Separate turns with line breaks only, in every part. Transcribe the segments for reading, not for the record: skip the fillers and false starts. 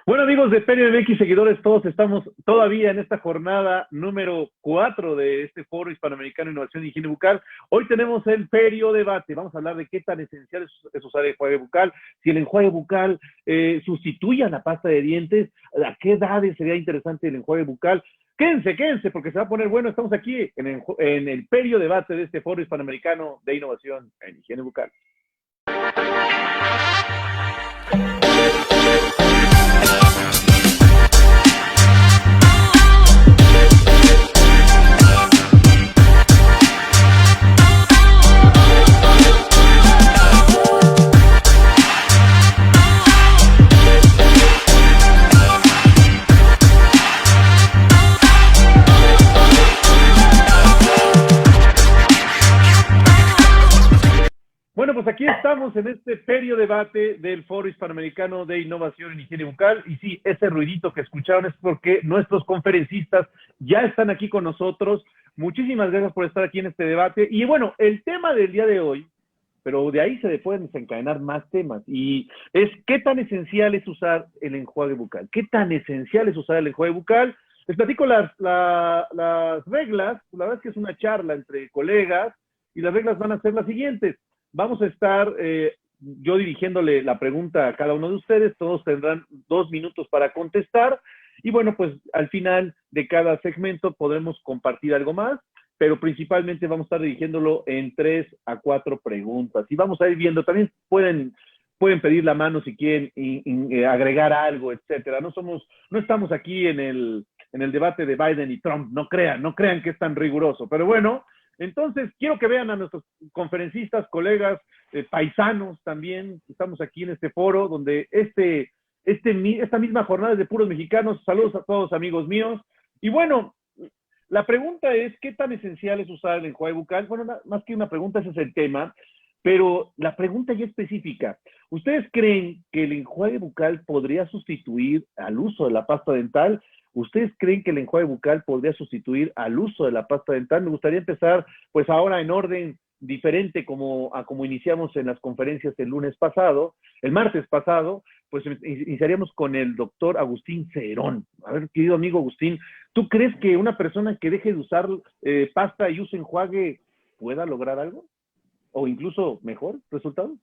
Bueno, amigos de Perio MX, seguidores, todos estamos todavía en esta jornada número 4 de este Foro Hispanoamericano de Innovación y Higiene Bucal. Hoy tenemos el Perio Debate. Vamos a hablar de qué tan esencial es usar el enjuague bucal, si el enjuague bucal sustituye a la pasta de dientes, a qué edades sería interesante el enjuague bucal. Quédense, porque se va a poner bueno. Estamos aquí en el Perio Debate de este Foro Hispanoamericano de Innovación en Higiene Bucal. Bueno, pues aquí estamos en este Perio Debate del Foro Hispanoamericano de Innovación en Higiene Bucal. Y sí, ese ruidito que escucharon es porque nuestros conferencistas ya están aquí con nosotros. Muchísimas gracias por estar aquí en este debate. Y bueno, el tema del día de hoy, pero de ahí se pueden desencadenar más temas, y es qué tan esencial es usar el enjuague bucal. ¿Qué tan esencial es usar el enjuague bucal? Les platico las reglas. La verdad es que es una charla entre colegas y las reglas van a ser las siguientes. Vamos a estar yo dirigiéndole la pregunta a cada uno de ustedes. Todos tendrán 2 minutos para contestar. Y bueno, pues al final de cada segmento podremos compartir algo más, pero principalmente vamos a estar dirigiéndolo en 3 a 4 preguntas. Y vamos a ir viendo, también pueden pedir la mano si quieren agregar algo, etcétera. No estamos aquí en el debate de Biden y Trump. No crean que es tan riguroso. Pero bueno, entonces, quiero que vean a nuestros conferencistas, colegas, paisanos también. Estamos aquí en este foro donde esta misma jornada es de puros mexicanos. Saludos a todos, amigos míos. Y bueno, la pregunta es, ¿qué tan esencial es usar el enjuague bucal? Bueno, más que una pregunta, ese es el tema. Pero la pregunta ya específica. ¿Ustedes creen que el enjuague bucal podría sustituir al uso de la pasta dental? ¿Ustedes creen que el enjuague bucal podría sustituir al uso de la pasta dental? Me gustaría empezar, pues ahora en orden diferente como iniciamos en las conferencias el martes pasado, pues iniciaríamos con el doctor Agustín Cerón. A ver, querido amigo Agustín, ¿tú crees que una persona que deje de usar pasta y use enjuague pueda lograr algo? ¿O incluso mejor resultados?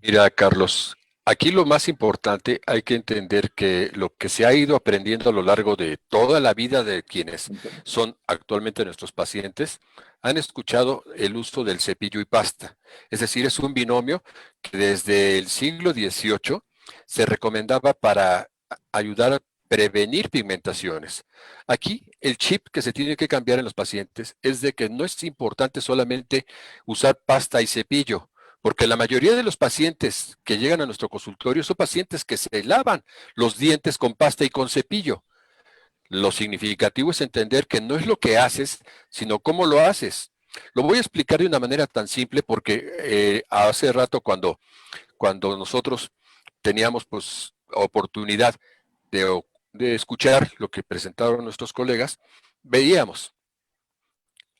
Mira, Carlos, aquí lo más importante hay que entender que lo que se ha ido aprendiendo a lo largo de toda la vida de quienes son actualmente nuestros pacientes, han escuchado el uso del cepillo y pasta. Es decir, es un binomio que desde el siglo XVIII se recomendaba para ayudar a prevenir pigmentaciones. Aquí el chip que se tiene que cambiar en los pacientes es de que no es importante solamente usar pasta y cepillo, porque la mayoría de los pacientes que llegan a nuestro consultorio son pacientes que se lavan los dientes con pasta y con cepillo. Lo significativo es entender que no es lo que haces, sino cómo lo haces. Lo voy a explicar de una manera tan simple porque hace rato cuando nosotros teníamos pues oportunidad de, de escuchar lo que presentaron nuestros colegas, veíamos,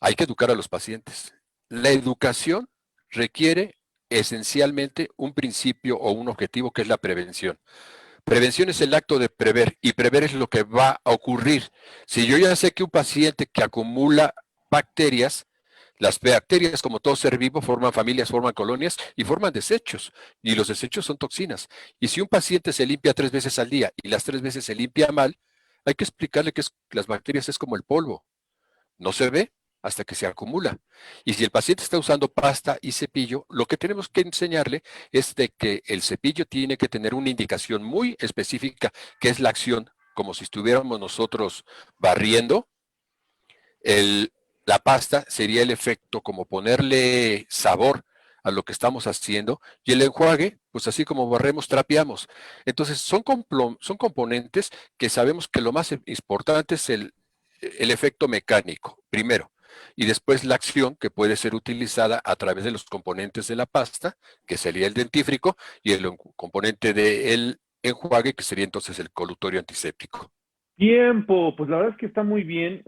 hay que educar a los pacientes. La educación requiere esencialmente un principio o un objetivo que es la prevención. Prevención es el acto de prever y prever es lo que va a ocurrir. Si yo ya sé que un paciente que acumula bacterias, las bacterias, como todo ser vivo, forman familias, forman colonias y forman desechos. Y los desechos son toxinas. Y si un paciente se limpia 3 veces al día y las 3 veces se limpia mal, hay que explicarle que las bacterias es como el polvo. No se ve hasta que se acumula. Y si el paciente está usando pasta y cepillo, lo que tenemos que enseñarle es de que el cepillo tiene que tener una indicación muy específica, que es la acción, como si estuviéramos nosotros barriendo. La pasta sería el efecto, como ponerle sabor a lo que estamos haciendo, y el enjuague, pues así como barremos, trapeamos. Entonces, son componentes que sabemos que lo más importante es el efecto mecánico, primero, y después la acción que puede ser utilizada a través de los componentes de la pasta, que sería el dentífrico, y el componente del enjuague, que sería entonces el colutorio antiséptico.
Tiempo, pues la verdad es que está muy bien.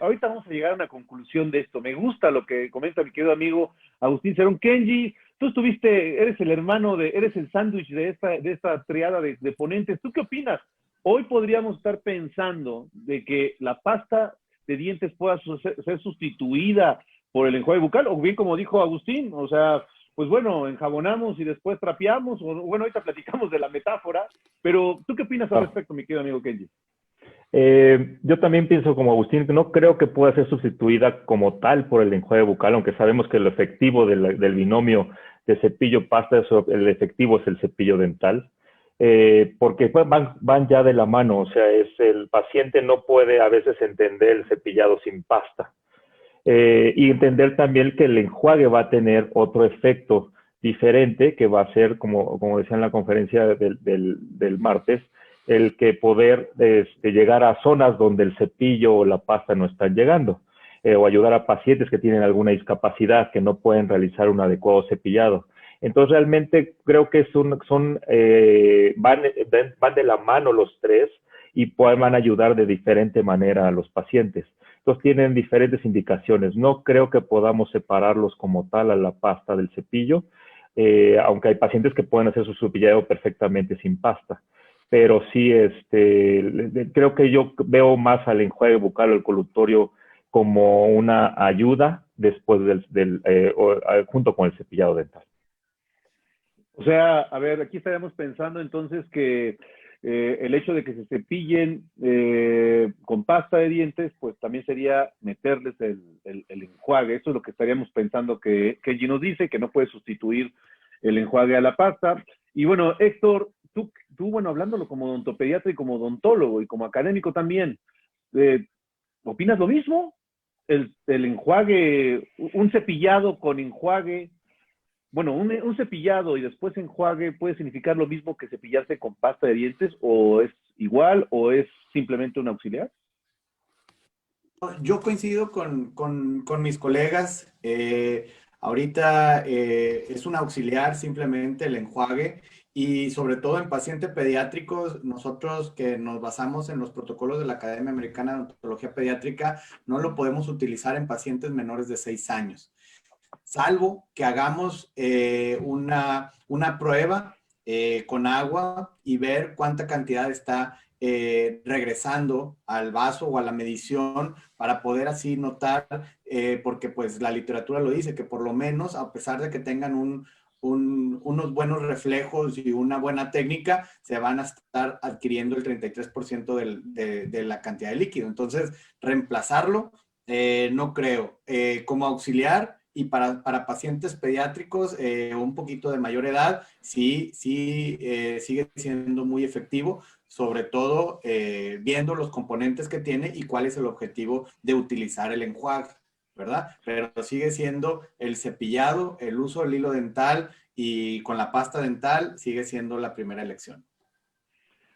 Ahorita vamos a llegar a una conclusión de esto. Me gusta lo que comenta mi querido amigo Agustín Cerón. Kenji, tú estuviste, eres el hermano eres el sándwich de esta triada de ponentes. ¿Tú qué opinas? Hoy podríamos estar pensando de que la pasta de dientes pueda ser sustituida por el enjuague bucal, o bien como dijo Agustín, o sea, pues bueno, enjabonamos y después trapeamos, o bueno, ahorita platicamos de la metáfora, pero ¿tú qué opinas al respecto, mi querido amigo Kenji?
Yo también pienso como Agustín, que no creo que pueda ser sustituida como tal por el enjuague bucal, aunque sabemos que lo efectivo del binomio de cepillo-pasta, el efectivo es el cepillo dental, porque van ya de la mano, o sea, el paciente no puede a veces entender el cepillado sin pasta. Y entender también que el enjuague va a tener otro efecto diferente, que va a ser, como decía en la conferencia del martes, el que poder llegar a zonas donde el cepillo o la pasta no están llegando, o ayudar a pacientes que tienen alguna discapacidad que no pueden realizar un adecuado cepillado. Entonces realmente creo que van de la mano los tres y van a ayudar de diferente manera a los pacientes. Entonces tienen diferentes indicaciones. No creo que podamos separarlos como tal a la pasta del cepillo, aunque hay pacientes que pueden hacer su cepillado perfectamente sin pasta. Pero sí, creo que yo veo más al enjuague bucal o el colutorio como una ayuda después junto con el cepillado dental.
O sea, a ver, aquí estaríamos pensando entonces que el hecho de que se cepillen con pasta de dientes, pues también sería meterles el enjuague. Eso es lo que estaríamos pensando que Kenji nos dice, que no puede sustituir el enjuague a la pasta. Y bueno, Héctor, tú bueno, hablándolo como odontopediatra y como odontólogo y como académico también, ¿opinas lo mismo? El enjuague, un cepillado con enjuague, bueno, un cepillado y después enjuague puede significar lo mismo que cepillarse con pasta de dientes, o es igual, o es simplemente un auxiliar.
Yo coincido con mis colegas. Ahorita es un auxiliar simplemente el enjuague, y sobre todo en pacientes pediátricos, nosotros que nos basamos en los protocolos de la Academia Americana de Odontología Pediátrica, no lo podemos utilizar en pacientes menores de 6 años. Salvo que hagamos una prueba con agua y ver cuánta cantidad está regresando al vaso o a la medición, para poder así notar, porque pues la literatura lo dice, que por lo menos a pesar de que tengan unos buenos reflejos y una buena técnica, se van a estar adquiriendo el 33% de la cantidad de líquido. Entonces, reemplazarlo, no creo. Como auxiliar y para pacientes pediátricos un poquito de mayor edad, sí sigue siendo muy efectivo, sobre todo viendo los componentes que tiene y cuál es el objetivo de utilizar el enjuague, ¿verdad? Pero sigue siendo el cepillado, el uso del hilo dental y con la pasta dental sigue siendo la primera elección.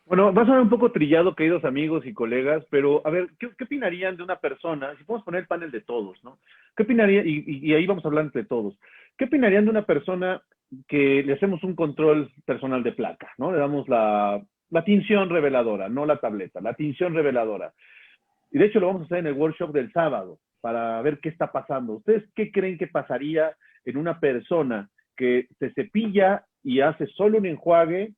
Bueno, va a sonar un poco trillado, queridos amigos y colegas, pero a ver, ¿qué opinarían de una persona? Si podemos poner el panel de todos, ¿no? ¿Qué opinarían? Y ahí vamos a hablar entre todos. ¿Qué opinarían de una persona que le hacemos un control personal de placa, ¿no? Le damos la tinción reveladora, no la tableta, la tinción reveladora. Y de hecho lo vamos a hacer en el workshop del sábado para ver qué está pasando. ¿Ustedes qué creen que pasaría en una persona que se cepilla y hace solo un enjuague,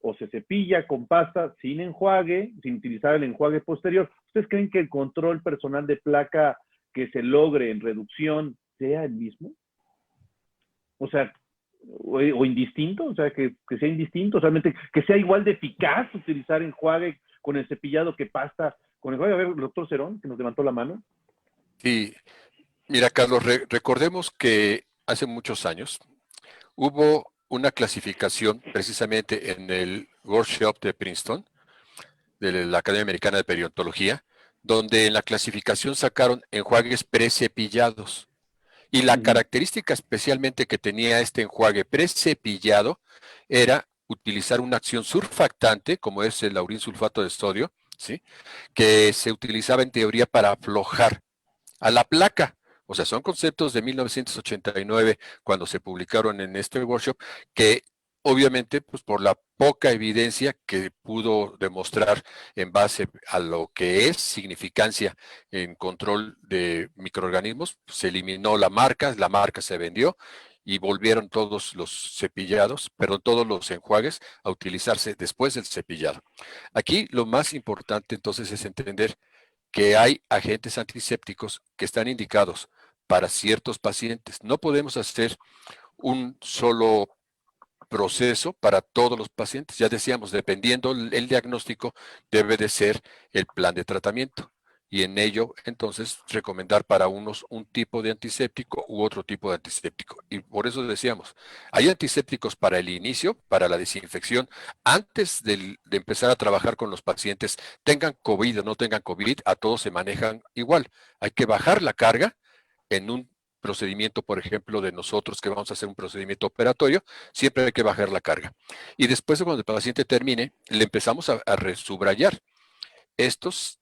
o se cepilla con pasta sin enjuague, sin utilizar el enjuague posterior? ¿Ustedes creen que el control personal de placa que se logre en reducción sea el mismo? O sea, o indistinto, o sea, que sea indistinto, solamente que sea igual de eficaz utilizar enjuague con el cepillado que pasta con enjuague. A ver, el doctor Cerón, que nos levantó la mano.
Sí, mira, Carlos, recordemos que hace muchos años hubo una clasificación precisamente en el workshop de Princeton, de la Academia Americana de Periodontología, donde en la clasificación sacaron enjuagues precepillados. Y la característica especialmente que tenía este enjuague precepillado era utilizar una acción surfactante, como es el laurinsulfato de sodio, ¿sí?, que se utilizaba en teoría para aflojar a la placa. O sea, son conceptos de 1989 cuando se publicaron en este workshop, que obviamente, pues por la poca evidencia que pudo demostrar en base a lo que es significancia en control de microorganismos, se eliminó la marca se vendió y volvieron todos los cepillados, perdón, todos los enjuagues a utilizarse después del cepillado. Aquí lo más importante entonces es entender que hay agentes antisépticos que están indicados para ciertos pacientes. No podemos hacer un solo proceso para todos los pacientes. Ya decíamos, dependiendo el diagnóstico, debe de ser el plan de tratamiento. Y en ello, entonces, recomendar para unos un tipo de antiséptico u otro tipo de antiséptico. Y por eso decíamos, hay antisépticos para el inicio, para la desinfección, antes de empezar a trabajar con los pacientes, tengan COVID o no tengan COVID, a todos se manejan igual. Hay que bajar la carga en un procedimiento, por ejemplo, de nosotros que vamos a hacer un procedimiento operatorio, siempre hay que bajar la carga. Y después, cuando el paciente termine, le empezamos a resubrayar. Estos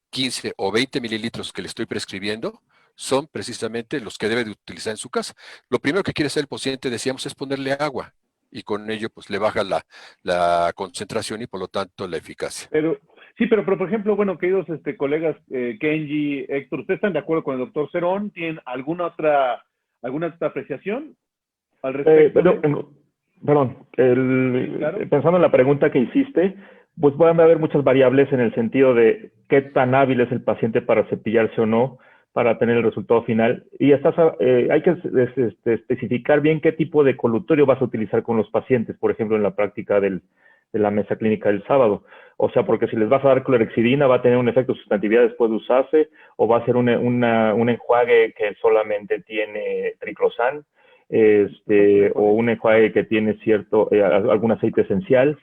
15 o 20 mililitros que le estoy prescribiendo son precisamente los que debe de utilizar en su casa. Lo primero que quiere hacer el paciente, decíamos, es ponerle agua y con ello pues le baja la concentración y por lo tanto la eficacia.
Pero, sí, pero por ejemplo, bueno, queridos colegas, Kenji, Héctor, ¿ustedes están de acuerdo con el doctor Cerón? ¿Tienen alguna otra apreciación al respecto?
Perdón,
Claro.
pensando en la pregunta que hiciste, pues pueden haber muchas variables en el sentido de qué tan hábil es el paciente para cepillarse o no, para tener el resultado final. Y hay que especificar bien qué tipo de colutorio vas a utilizar con los pacientes, por ejemplo, en la práctica de la mesa clínica del sábado. O sea, porque si les vas a dar clorhexidina, va a tener un efecto de sustantividad después de usarse, o va a ser un enjuague que solamente tiene triclosan, o un enjuague que tiene algún aceite esencial.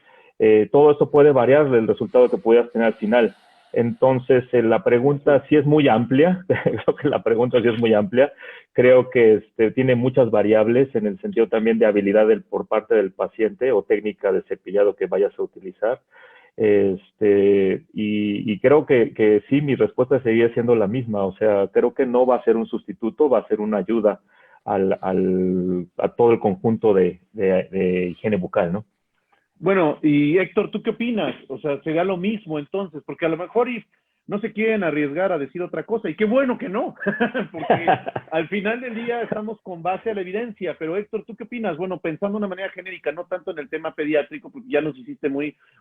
Todo esto puede variar del resultado que pudieras tener al final. Entonces, la pregunta sí es muy amplia. Creo que la pregunta sí es muy amplia. Creo que tiene muchas variables en el sentido también de habilidad por parte del paciente o técnica de cepillado que vayas a utilizar. Y creo que sí, mi respuesta seguiría siendo la misma. O sea, creo que no va a ser un sustituto, va a ser una ayuda a todo el conjunto de higiene bucal, ¿no?
Bueno, y Héctor, ¿tú qué opinas? O sea, sería lo mismo entonces, porque a lo mejor no se quieren arriesgar a decir otra cosa, y qué bueno que no, porque al final del día estamos con base a la evidencia, pero Héctor, ¿tú qué opinas? Bueno, pensando de una manera genérica, no tanto en el tema pediátrico, porque ya nos hiciste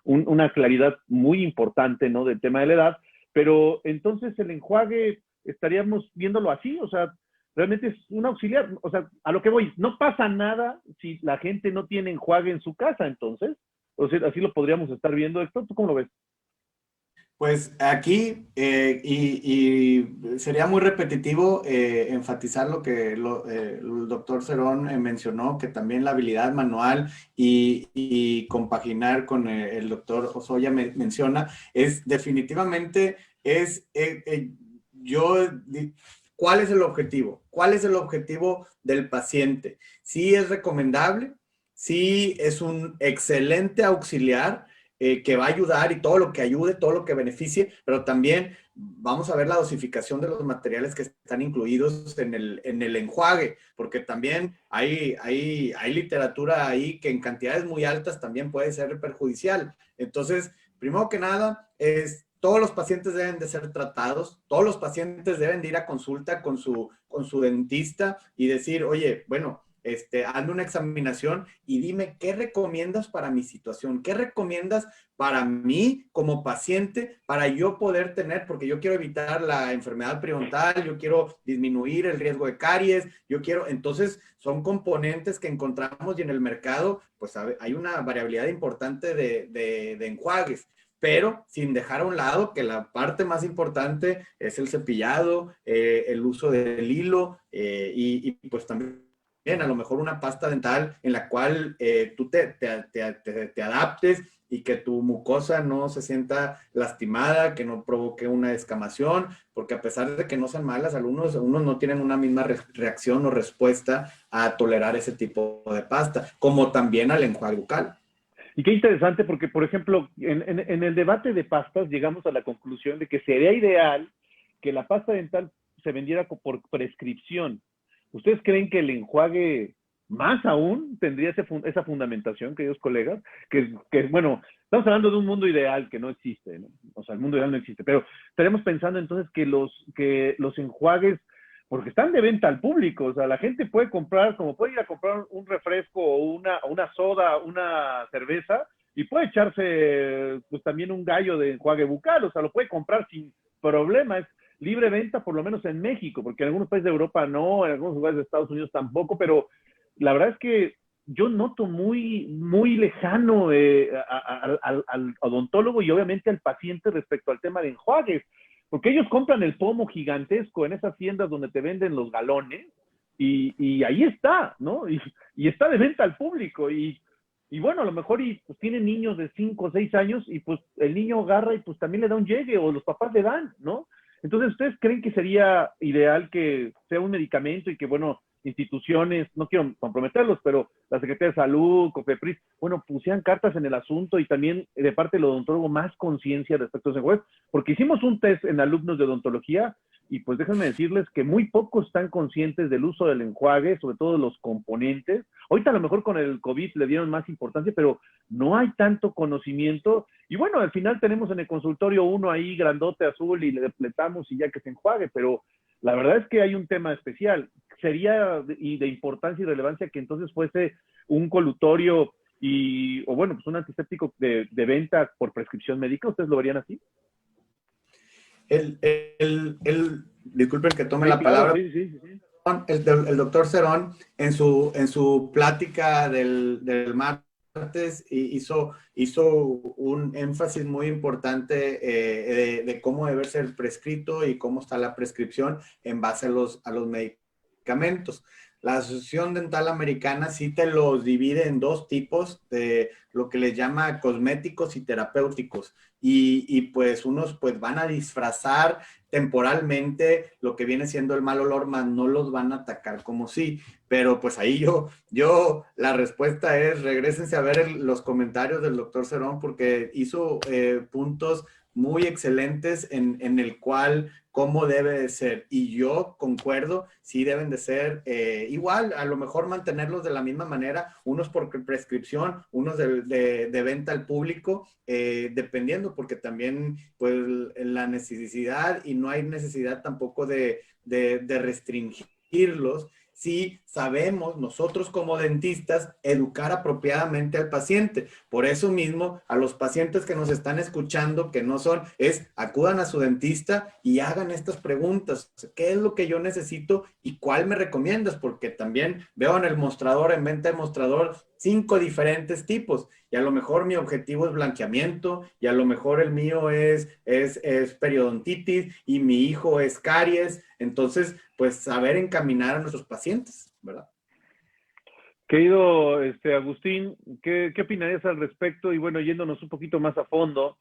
una claridad muy importante, ¿no?, del tema de la edad, pero entonces el enjuague, ¿estaríamos viéndolo así? O sea, realmente es un auxiliar, o sea, a lo que voy, no pasa nada si la gente no tiene enjuague en su casa, entonces, o sea, así lo podríamos estar viendo. Héctor, ¿tú cómo lo ves?
Pues aquí, y sería muy repetitivo enfatizar lo que el doctor Cerón mencionó, que también la habilidad manual y compaginar con el doctor Osoya menciona, es definitivamente, ¿cuál es el objetivo? ¿Cuál es el objetivo del paciente? Sí es recomendable, sí es un excelente auxiliar, que va a ayudar y todo lo que ayude, todo lo que beneficie, pero también vamos a ver la dosificación de los materiales que están incluidos en el enjuague, porque también hay literatura ahí que en cantidades muy altas también puede ser perjudicial. Entonces, primero que nada, todos los pacientes deben de ser tratados, todos los pacientes deben de ir a consulta con su dentista y decir, oye, bueno, hazme una examinación y dime qué recomiendas para mi situación, qué recomiendas para mí como paciente, para yo poder tener, porque yo quiero evitar la enfermedad periodontal, yo quiero disminuir el riesgo de caries, entonces son componentes que encontramos y en el mercado, pues hay una variabilidad importante de enjuagues, pero sin dejar a un lado que la parte más importante es el cepillado, el uso del hilo y pues también a lo mejor una pasta dental en la cual tú te adaptes y que tu mucosa no se sienta lastimada, que no provoque una descamación, porque a pesar de que no sean malas, algunos no tienen una misma reacción o respuesta a tolerar ese tipo de pasta, como también al enjuague bucal.
Y qué interesante, porque, por ejemplo, en el debate de pastas llegamos a la conclusión de que sería ideal que la pasta dental se vendiera por prescripción. ¿Ustedes creen que el enjuague más aún tendría esa fundamentación, queridos colegas? Que, bueno, estamos hablando de un mundo ideal que no existe, ¿no? O sea, el mundo ideal no existe, pero estaremos pensando entonces que los enjuagues porque están de venta al público, o sea, la gente puede comprar, como puede ir a comprar un refresco o una soda, una cerveza, y puede echarse pues también un gallo de enjuague bucal, o sea, lo puede comprar sin problema, es libre venta por lo menos en México, porque en algunos países de Europa no, en algunos lugares de Estados Unidos tampoco, pero la verdad es que yo noto muy lejano al odontólogo y obviamente al paciente respecto al tema de enjuagues, porque ellos compran el pomo gigantesco en esas tiendas donde te venden los galones y ahí está, ¿no? Y está de venta al público y bueno, a lo mejor pues tienen niños de 5 o 6 años y pues el niño agarra y pues también le da un llegue o los papás le dan, ¿no? Entonces, ¿ustedes creen que sería ideal que sea un medicamento y que, bueno, instituciones, no quiero comprometerlos, pero la Secretaría de Salud, COFEPRIS, bueno, pusieran cartas en el asunto y también de parte del odontólogo más conciencia respecto a ese juez? Porque hicimos un test en alumnos de odontología y pues déjenme decirles que muy pocos están conscientes del uso del enjuague, sobre todo de los componentes. Ahorita a lo mejor con el COVID le dieron más importancia, pero no hay tanto conocimiento. Y bueno, al final tenemos en el consultorio uno ahí grandote azul y le depletamos y ya que se enjuague, pero la verdad es que hay un tema especial. Sería de importancia y relevancia que entonces fuese un colutorio o bueno, pues un antiséptico de venta por prescripción médica. ¿Ustedes lo verían así?
Disculpen que tome
Sí,
la
claro,
palabra.
sí.
El doctor Cerón, en su plática del martes, hizo un énfasis muy importante de cómo debe ser prescrito y cómo está la prescripción en base a los medicamentos. La Asociación Dental Americana sí te los divide en dos tipos de lo que les llama cosméticos y terapéuticos. Y pues unos pues van a disfrazar temporalmente lo que viene siendo el mal olor, más no los van a atacar como sí. Pero pues ahí la respuesta es, regrésense a ver los comentarios del doctor Cerón, porque hizo puntos muy excelentes en el cual cómo debe de ser. Y yo concuerdo, sí deben de ser igual, a lo mejor mantenerlos de la misma manera, unos por prescripción, unos de venta al público, dependiendo, porque también pues la necesidad y no hay necesidad tampoco de restringirlos. Si sabemos nosotros como dentistas educar apropiadamente al paciente. Por eso mismo, a los pacientes que nos están escuchando, que no son, acudan a su dentista y hagan estas preguntas. ¿Qué es lo que yo necesito y cuál me recomiendas? Porque también veo en el mostrador, en venta de mostrador, 5 diferentes tipos. Y a lo mejor mi objetivo es blanqueamiento, y a lo mejor el mío es periodontitis, y mi hijo es caries. Entonces, pues saber encaminar a nuestros pacientes, ¿verdad?
Querido Agustín, ¿qué opinarías al respecto? Y bueno, yéndonos un poquito más a fondo,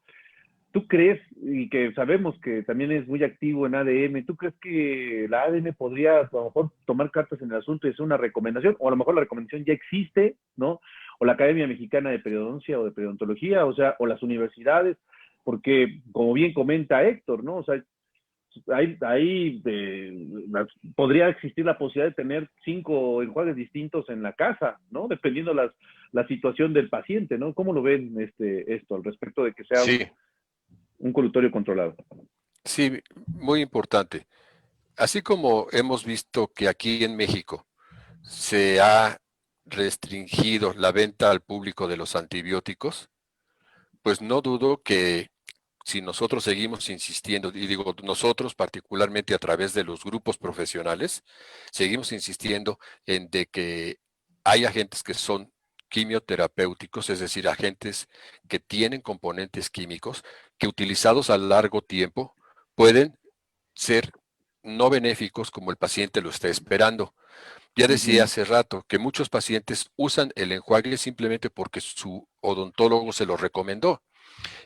¿tú crees, y que sabemos que también es muy activo en ADM, ¿tú crees que la ADM podría a lo mejor tomar cartas en el asunto y hacer una recomendación? O a lo mejor la recomendación ya existe, ¿no? O la Academia Mexicana de Periodoncia o de Periodontología, o sea, o las universidades, porque como bien comenta Héctor, ¿no? O sea, ahí podría existir la posibilidad de tener 5 enjuagues distintos en la casa, ¿no? Dependiendo la situación del paciente, ¿no? ¿Cómo lo ven esto al respecto de que sea
Sí,
un colutorio controlado?
sí, muy importante. Así como hemos visto que aquí en México se ha restringido la venta al público de los antibióticos, pues no dudo que si nosotros seguimos insistiendo, y digo nosotros particularmente a través de los grupos profesionales, seguimos insistiendo en de que hay agentes que son quimioterapéuticos, es decir, agentes que tienen componentes químicos que utilizados a largo tiempo pueden ser no benéficos como el paciente lo está esperando. Ya decía hace rato que muchos pacientes usan el enjuague simplemente porque su odontólogo se lo recomendó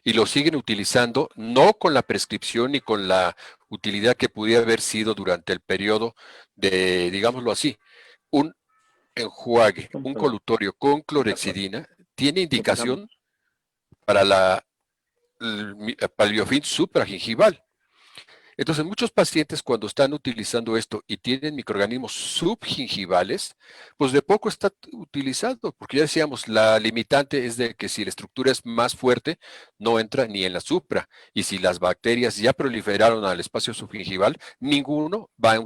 y lo siguen utilizando no con la prescripción ni con la utilidad que pudiera haber sido durante el periodo de, digámoslo así, un enjuague, un colutorio con clorexidina tiene indicación para para el biofilm supragingival. Entonces, muchos pacientes cuando están utilizando esto y tienen microorganismos subgingivales, pues de poco está utilizado, porque ya decíamos, la limitante es de que si la estructura es más fuerte, no entra ni en la supra, y si las bacterias ya proliferaron al espacio subgingival, ninguno va a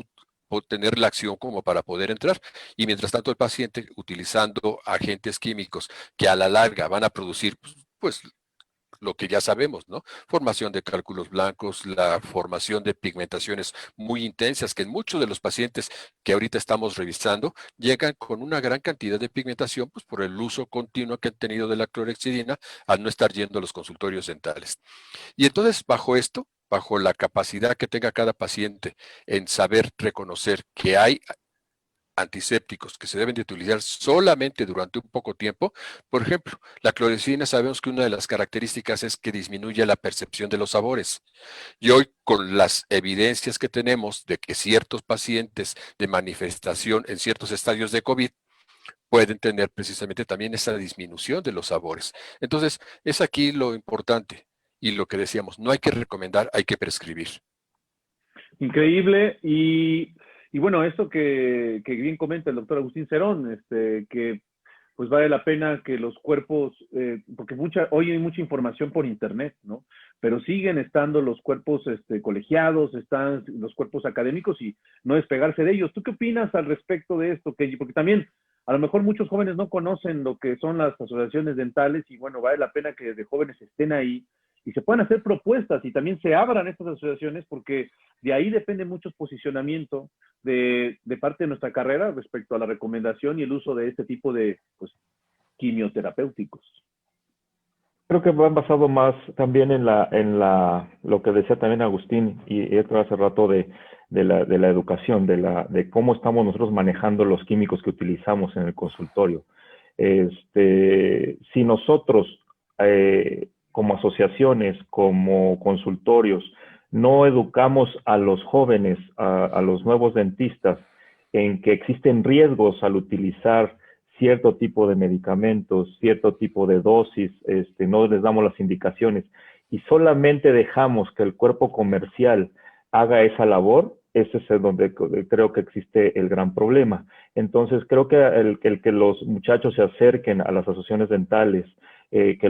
tener la acción como para poder entrar. Y mientras tanto el paciente, utilizando agentes químicos que a la larga van a producir, pues lo que ya sabemos, ¿no? Formación de cálculos blancos, la formación de pigmentaciones muy intensas, que en muchos de los pacientes que ahorita estamos revisando llegan con una gran cantidad de pigmentación, pues por el uso continuo que han tenido de la clorhexidina al no estar yendo a los consultorios dentales. Y entonces, bajo esto, bajo la capacidad que tenga cada paciente en saber reconocer que hay antisépticos que se deben de utilizar solamente durante un poco tiempo. Por ejemplo, la clorhexidina sabemos que una de las características es que disminuye la percepción de los sabores. Y hoy, con las evidencias que tenemos de que ciertos pacientes de manifestación en ciertos estadios de COVID pueden tener precisamente también esa disminución de los sabores. Entonces, es aquí lo importante y lo que decíamos, no hay que recomendar, hay que prescribir.
Increíble. Y bueno, esto que bien comenta el doctor Agustín Cerón, que pues vale la pena que los cuerpos, porque hoy hay mucha información por internet, ¿no? Pero siguen estando los cuerpos colegiados, están los cuerpos académicos y no despegarse de ellos. ¿Tú qué opinas al respecto de esto, Kenji? Porque también a lo mejor muchos jóvenes no conocen lo que son las asociaciones dentales y bueno, vale la pena que desde jóvenes estén ahí y se puedan hacer propuestas y también se abran estas asociaciones porque de ahí depende mucho posicionamiento de parte de nuestra carrera respecto a la recomendación y el uso de este tipo de pues, quimioterapéuticos.
Creo que va basado más también en lo que decía también Agustín y esto hace rato de la educación, de cómo estamos nosotros manejando los químicos que utilizamos en el consultorio. Si nosotros, como asociaciones, como consultorios, no educamos a los jóvenes, a los nuevos dentistas, en que existen riesgos al utilizar cierto tipo de medicamentos, cierto tipo de dosis, no les damos las indicaciones y solamente dejamos que el cuerpo comercial haga esa labor, ese es donde creo que existe el gran problema. Entonces, creo que el que los muchachos se acerquen a las asociaciones dentales, que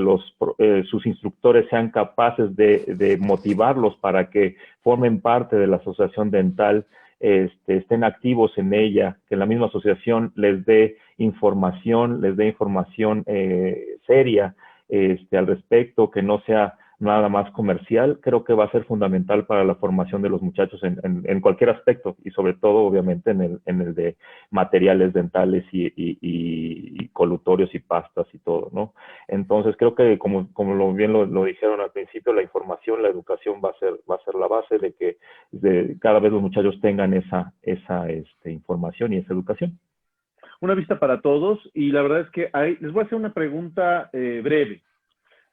sus instructores sean capaces de motivarlos para que formen parte de la asociación dental, estén activos en ella, que la misma asociación les dé información seria al respecto, que no sea nada más comercial. Creo que va a ser fundamental para la formación de los muchachos en cualquier aspecto y sobre todo obviamente en el de materiales dentales y colutorios y pastas y todo, ¿no? Entonces creo que como bien lo dijeron al principio, la información, la educación va a ser la base de que cada vez los muchachos tengan esa información y esa educación.
Una vista para todos y la verdad es que les voy a hacer una pregunta breve.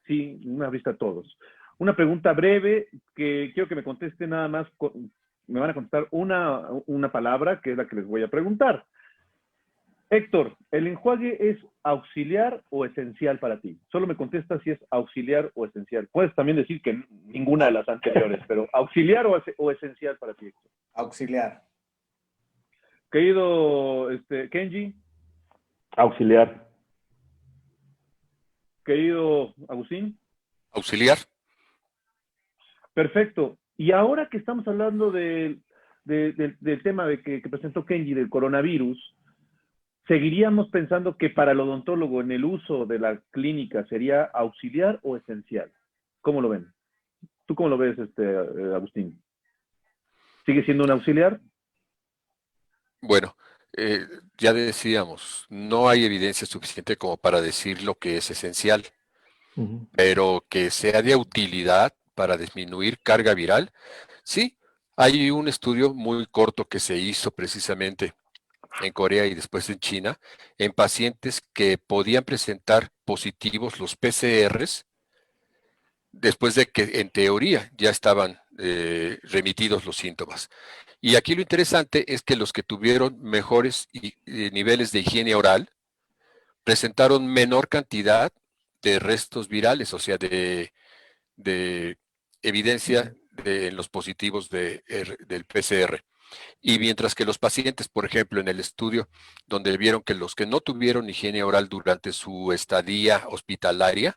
Sí, una vista a todos. Una pregunta breve que quiero que me conteste nada más, me van a contestar una palabra que es la que les voy a preguntar. Héctor, ¿el enjuague es auxiliar o esencial para ti? Solo me contesta si es auxiliar o esencial. Puedes también decir que ninguna de las anteriores, pero auxiliar o esencial para ti, Héctor.
Auxiliar.
Querido Kenji.
Auxiliar.
Querido Agustín.
Auxiliar.
Perfecto. Y ahora que estamos hablando del tema que presentó Kenji del coronavirus, ¿seguiríamos pensando que para el odontólogo en el uso de la clínica sería auxiliar o esencial? ¿Cómo lo ven? ¿Tú cómo lo ves, Agustín? ¿Sigue siendo un auxiliar?
Bueno, ya decíamos, no hay evidencia suficiente como para decir lo que es esencial, pero que sea de utilidad para disminuir carga viral. Sí, hay un estudio muy corto que se hizo precisamente en Corea y después en China, en pacientes que podían presentar positivos los PCRs, después de que en teoría ya estaban remitidos los síntomas. Y aquí lo interesante es que los que tuvieron mejores niveles de higiene oral presentaron menor cantidad de restos virales, o sea, de evidencia en los positivos del PCR. Y mientras que los pacientes, por ejemplo, en el estudio donde vieron que los que no tuvieron higiene oral durante su estadía hospitalaria,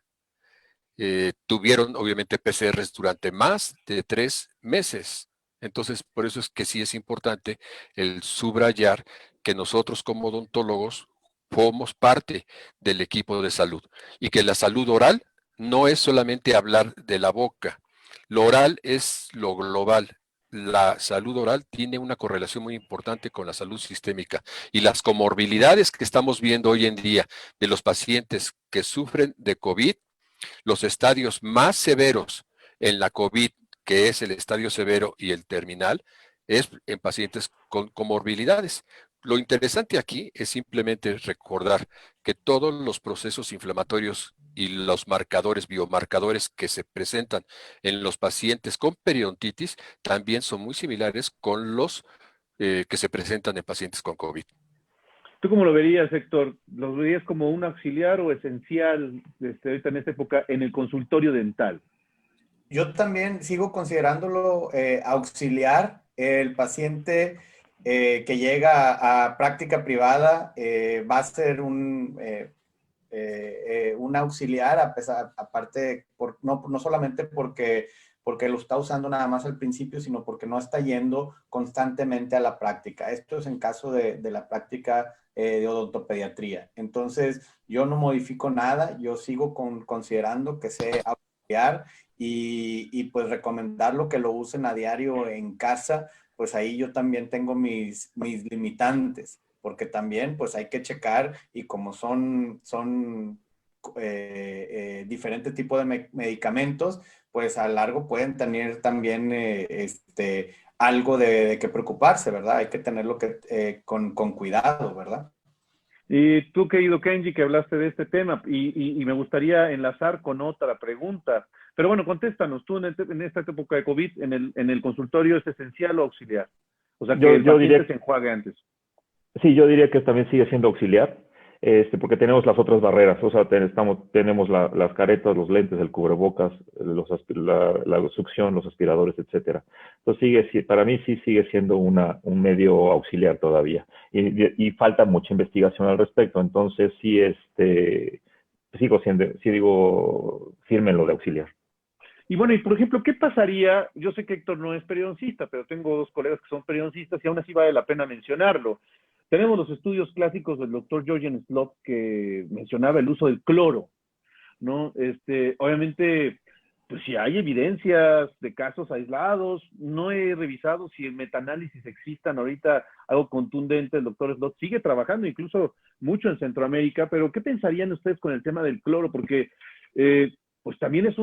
tuvieron obviamente PCRs durante más de 3 meses. Entonces, por eso es que sí es importante el subrayar que nosotros como odontólogos formamos parte del equipo de salud y que la salud oral no es solamente hablar de la boca. Lo oral es lo global. La salud oral tiene una correlación muy importante con la salud sistémica y las comorbilidades que estamos viendo hoy en día de los pacientes que sufren de COVID, los estadios más severos en la COVID, que es el estadio severo y el terminal, es en pacientes con comorbilidades. Lo interesante aquí es simplemente recordar que todos los procesos inflamatorios y los marcadores, biomarcadores que se presentan en los pacientes con periodontitis también son muy similares con los que se presentan en pacientes con COVID.
¿Tú cómo lo verías, Héctor? ¿Los verías como un auxiliar o esencial ahorita en esta época en el consultorio dental?
Yo también sigo considerándolo auxiliar. El paciente que llega a práctica privada va a ser un auxiliar, aparte, no solamente porque lo está usando nada más al principio, sino porque no está yendo constantemente a la práctica. Esto es en caso de la práctica de odontopediatría. Entonces, yo no modifico nada, yo sigo considerando que sea auxiliar y pues recomendarlo que lo usen a diario en casa, pues ahí yo también tengo mis limitantes porque también pues hay que checar y como son diferentes tipos de medicamentos, pues a largo pueden tener también algo de que preocuparse, ¿verdad? Hay que tenerlo con cuidado, ¿verdad?
Y tú, querido Kenji, que hablaste de este tema, y me gustaría enlazar con otra pregunta. Pero bueno, contéstanos, tú en esta época de COVID, en el consultorio, ¿es esencial o auxiliar? O sea, que el paciente se enjuague antes.
Sí, yo diría que también sigue siendo auxiliar, porque tenemos las otras barreras, o sea, tenemos las caretas, los lentes, el cubrebocas, la succión, los aspiradores, etcétera. Entonces, para mí sí sigue siendo un medio auxiliar todavía, y falta mucha investigación al respecto, entonces sí, sí digo firme en lo de auxiliar.
Y bueno, y por ejemplo, ¿qué pasaría? Yo sé que Héctor no es periodoncista, pero tengo dos colegas que son periodoncistas y aún así vale la pena mencionarlo. Tenemos los estudios clásicos del doctor Georgian Slot que mencionaba el uso del cloro, ¿no? Obviamente, pues si hay evidencias de casos aislados, no he revisado si en metaanálisis existan ahorita algo contundente. El doctor Slot sigue trabajando incluso mucho en Centroamérica, pero ¿qué pensarían ustedes con el tema del cloro? Porque pues también ha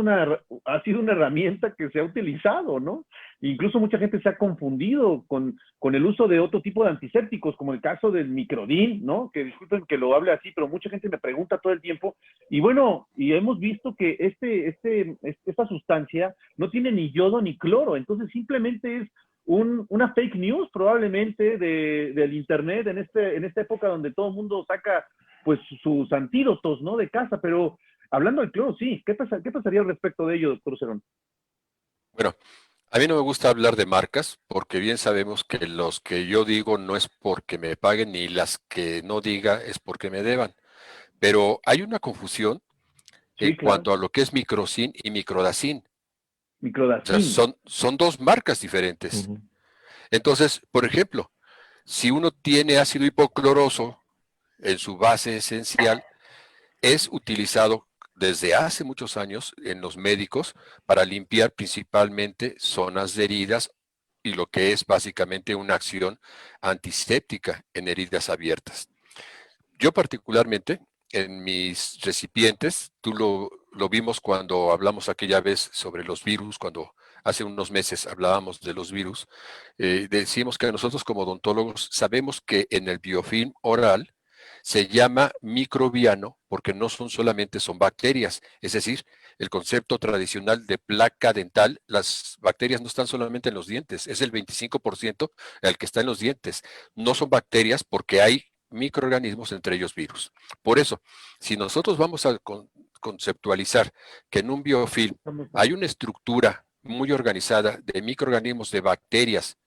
sido una herramienta que se ha utilizado, ¿no? Incluso mucha gente se ha confundido con el uso de otro tipo de antisépticos, como el caso del Microdin, ¿no? Que disculpen que lo hable así, pero mucha gente me pregunta todo el tiempo. Y bueno, y hemos visto que esta sustancia no tiene ni yodo ni cloro, entonces simplemente es una fake news probablemente del internet en esta época donde todo el mundo saca pues sus antídotos, ¿no? De casa, pero hablando del cloro, sí, ¿qué pasaría al respecto de ello, doctor Cerón?
Bueno, a mí no me gusta hablar de marcas porque bien sabemos que los que yo digo no es porque me paguen ni las que no diga es porque me deban. Pero hay una confusión en
Sí, claro.
cuanto a lo que es microcin y microdacin. O sea,
Microdacin.
son dos marcas diferentes.
Uh-huh.
Entonces, por ejemplo, si uno tiene ácido hipocloroso en su base esencial, es utilizado desde hace muchos años en los médicos para limpiar principalmente zonas de heridas y lo que es básicamente una acción antiséptica en heridas abiertas. Yo particularmente, en mis recipientes, lo vimos cuando hablamos aquella vez sobre los virus, cuando hace unos meses hablábamos de los virus, decimos que nosotros como odontólogos sabemos que en el biofilm oral se llama microbiano porque no son bacterias, es decir, el concepto tradicional de placa dental, las bacterias no están solamente en los dientes, es el 25% el que está en los dientes, no son bacterias porque hay microorganismos, entre ellos virus. Por eso, si nosotros vamos a conceptualizar que en un biofilm hay una estructura muy organizada de microorganismos, de bacterias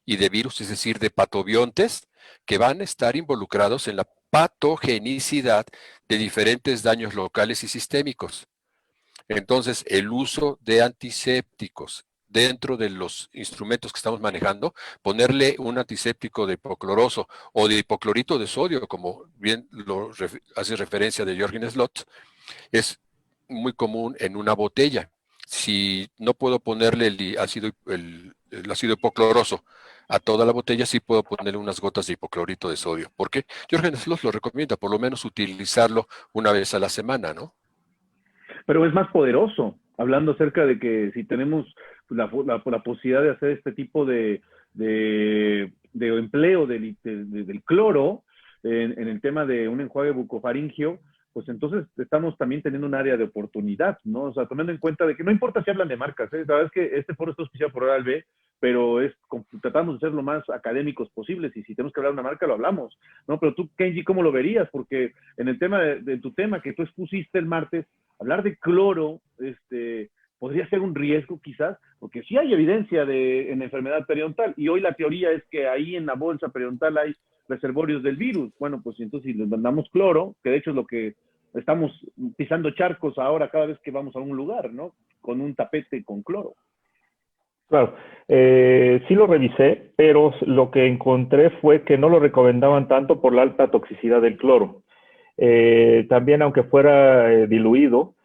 y de virus, es decir, de patobiontes, que van a estar involucrados en la patogenicidad de diferentes daños locales y sistémicos. Entonces, el uso de antisépticos, dentro de los instrumentos que estamos manejando, ponerle un antiséptico de hipocloroso o de hipoclorito de sodio, como bien hace referencia de Jürgen Slot, es muy común en una botella. Si no puedo ponerle el ácido hipocloroso a toda la botella, sí puedo ponerle unas gotas de hipoclorito de sodio. ¿Por qué? Jürgen Slot lo recomienda, por lo menos utilizarlo una vez a la semana, ¿no?
Pero es más poderoso, hablando acerca de que si tenemos la posibilidad de hacer este tipo de empleo del cloro en el tema de un enjuague bucofaringio, pues entonces estamos también teniendo un área de oportunidad, ¿no? O sea, tomando en cuenta de que no importa si hablan de marcas, ¿eh? La verdad es que este foro está auspiciado por Oral B, pero tratamos de ser lo más académicos posibles, y si tenemos que hablar de una marca, lo hablamos, ¿no? Pero tú, Kenji, ¿cómo lo verías? Porque en el tema de tu tema que tú expusiste el martes, hablar de cloro, podría ser un riesgo quizás, porque sí hay evidencia en enfermedad periodontal, y hoy la teoría es que ahí en la bolsa periodontal hay reservorios del virus. Bueno, pues entonces si les mandamos cloro, que de hecho es lo que estamos pisando charcos ahora cada vez que vamos a un lugar, ¿no? Con un tapete con cloro.
Claro, sí lo revisé, pero lo que encontré fue que no lo recomendaban tanto por la alta toxicidad del cloro. También, aunque fuera diluido,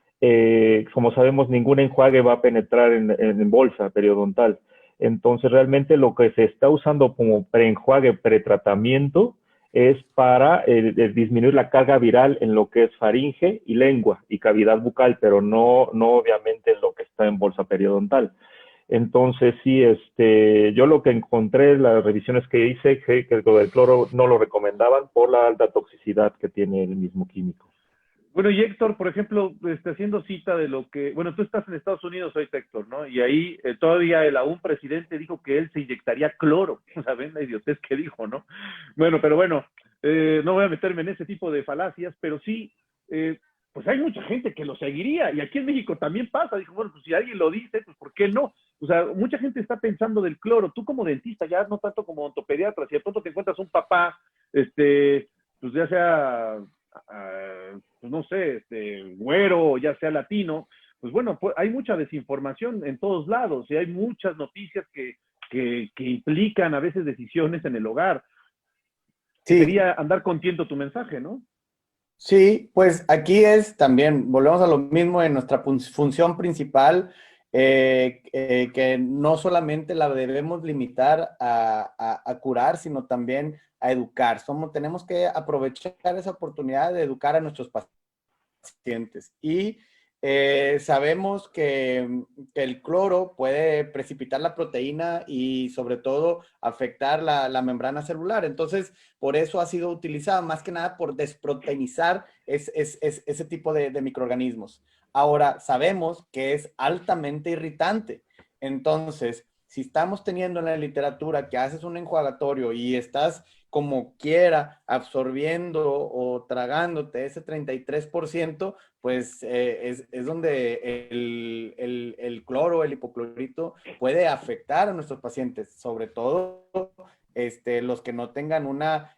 como sabemos, ningún enjuague va a penetrar en bolsa periodontal. Entonces, realmente lo que se está usando como preenjuague, pretratamiento, es para disminuir la carga viral en lo que es faringe y lengua y cavidad bucal, pero no obviamente en lo que está en bolsa periodontal. Entonces, sí, yo lo que encontré, las revisiones que hice, que lo del cloro no lo recomendaban por la alta toxicidad que tiene el mismo químico.
Bueno, y Héctor, por ejemplo, haciendo cita de lo que, bueno, tú estás en Estados Unidos ahorita, Héctor, ¿no? Y ahí todavía un presidente dijo que él se inyectaría cloro. ¿Saben la idiotez que dijo, no? Bueno, pero bueno, no voy a meterme en ese tipo de falacias, pero sí, pues hay mucha gente que lo seguiría, y aquí en México también pasa. Dijo, bueno, pues si alguien lo dice, pues ¿por qué no? O sea, mucha gente está pensando del cloro. Tú como dentista, ya no tanto como ontopediatra, si de pronto te encuentras un papá, pues ya sea pues no sé, güero, ya sea latino, pues bueno, pues hay mucha desinformación en todos lados, y hay muchas noticias que implican a veces decisiones en el hogar.
Sí,
Sería andar contiendo tu mensaje, ¿no?
sí, pues aquí es también, volvemos a lo mismo en nuestra función principal, que no solamente la debemos limitar a curar, sino también a educar. Tenemos que aprovechar esa oportunidad de educar a nuestros pacientes. Y sabemos que el cloro puede precipitar la proteína y sobre todo afectar la membrana celular. Entonces, por eso ha sido utilizada más que nada por desproteinizar ese tipo de microorganismos. Ahora, sabemos que es altamente irritante. Entonces, si estamos teniendo en la literatura que haces un enjuagatorio y estás como quiera absorbiendo o tragándote ese 33%, pues es donde el cloro, el hipoclorito puede afectar a nuestros pacientes, sobre todo los que no tengan una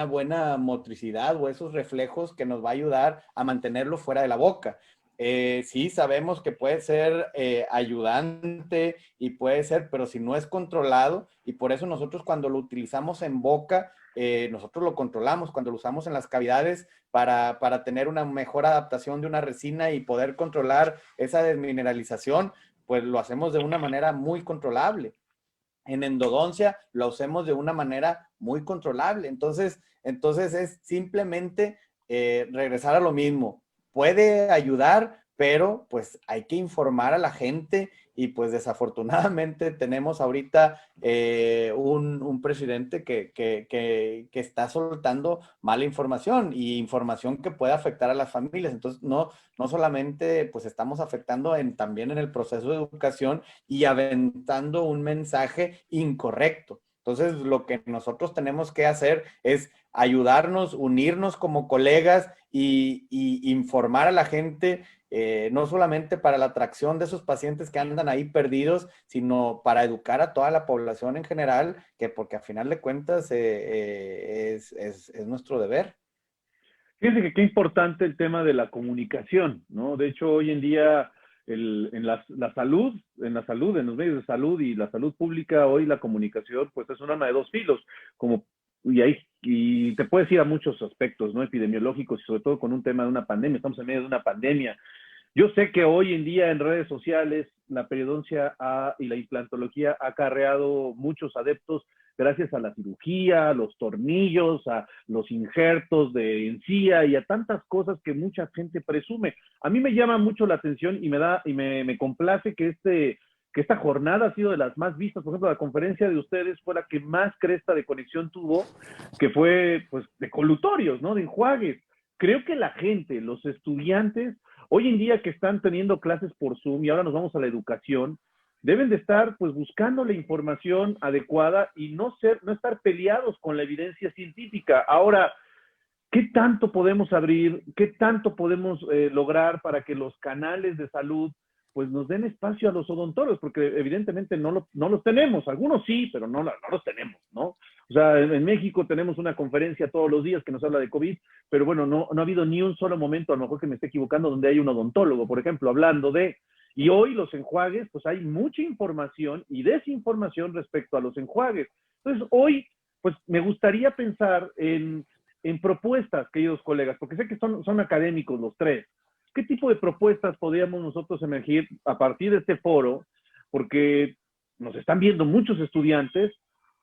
buena motricidad o esos reflejos que nos va a ayudar a mantenerlo fuera de la boca. Sí, sabemos que puede ser ayudante y puede ser, pero si no es controlado, y por eso nosotros cuando lo utilizamos en boca, nosotros lo controlamos, cuando lo usamos en las cavidades para tener una mejor adaptación de una resina y poder controlar esa desmineralización, pues lo hacemos de una manera muy controlable. En endodoncia lo hacemos de una manera muy controlable. Entonces es simplemente regresar a lo mismo. Puede ayudar, pero pues hay que informar a la gente y pues desafortunadamente tenemos ahorita un presidente que está soltando mala información y información que puede afectar a las familias. Entonces no solamente pues estamos afectando también en el proceso de educación y aventando un mensaje incorrecto. Entonces, lo que nosotros tenemos que hacer es ayudarnos, unirnos como colegas y informar a la gente, no solamente para la atracción de esos pacientes que andan ahí perdidos, sino para educar a toda la población en general, porque a final de cuentas es nuestro deber.
Fíjense que qué importante el tema de la comunicación, ¿no? De hecho, hoy en día la salud, en los medios de salud y la salud pública, hoy la comunicación, pues es un arma de dos filos, y te puedes ir a muchos aspectos, ¿no? Epidemiológicos y sobre todo con un tema de una pandemia, estamos en medio de una pandemia. Yo sé que hoy en día en redes sociales la periodoncia y la implantología ha acarreado muchos adeptos gracias a la cirugía, a los tornillos, a los injertos de encía y a tantas cosas que mucha gente presume. A mí me llama mucho la atención y me complace que esta jornada ha sido de las más vistas. Por ejemplo, la conferencia de ustedes fue la que más cresta de conexión tuvo, que fue pues de colutorios, ¿no? De enjuagues. Creo que la gente, los estudiantes, hoy en día que están teniendo clases por Zoom y ahora nos vamos a la educación, deben de estar pues buscando la información adecuada y no estar peleados con la evidencia científica. Ahora, ¿qué tanto podemos abrir? ¿Qué tanto podemos lograr para que los canales de salud pues nos den espacio a los odontólogos? Porque evidentemente no los tenemos. Algunos sí, pero no los tenemos, ¿no? O sea, en México tenemos una conferencia todos los días que nos habla de COVID, pero bueno, no ha habido ni un solo momento, a lo mejor que me esté equivocando, donde hay un odontólogo, por ejemplo, hablando de... Y hoy los enjuagues, pues hay mucha información y desinformación respecto a los enjuagues. Entonces, hoy, pues me gustaría pensar en propuestas, queridos colegas, porque sé que son académicos los tres. ¿Qué tipo de propuestas podríamos nosotros emergir a partir de este foro? Porque nos están viendo muchos estudiantes,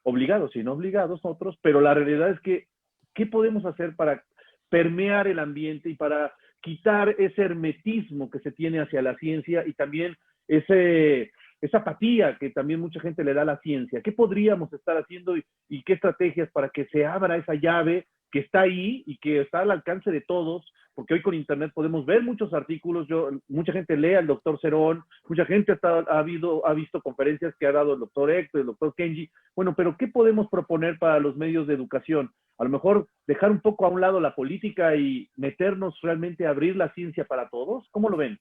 obligados y no obligados otros, pero la realidad es que, ¿qué podemos hacer para permear el ambiente y para quitar ese hermetismo que se tiene hacia la ciencia y también esa apatía que también mucha gente le da a la ciencia? ¿Qué podríamos estar haciendo y qué estrategias para que se abra esa llave que está ahí y que está al alcance de todos? Porque hoy con internet podemos ver muchos artículos, mucha gente lee al doctor Cerón, mucha gente ha visto conferencias que ha dado el doctor Héctor, el doctor Kenji. Bueno, pero ¿qué podemos proponer para los medios de educación? A lo mejor dejar un poco a un lado la política y meternos realmente a abrir la ciencia para todos. ¿Cómo lo ven?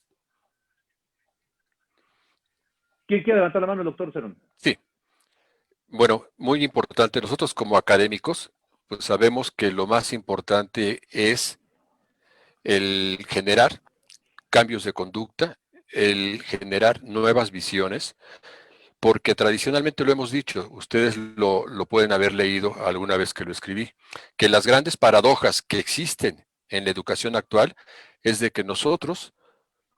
¿Quién quiere levantar la mano? El doctor Cerón.
Sí, bueno, muy importante. Nosotros como académicos, pues sabemos que lo más importante es el generar cambios de conducta, el generar nuevas visiones, porque tradicionalmente lo hemos dicho, ustedes lo pueden haber leído alguna vez que lo escribí, que las grandes paradojas que existen en la educación actual es de que nosotros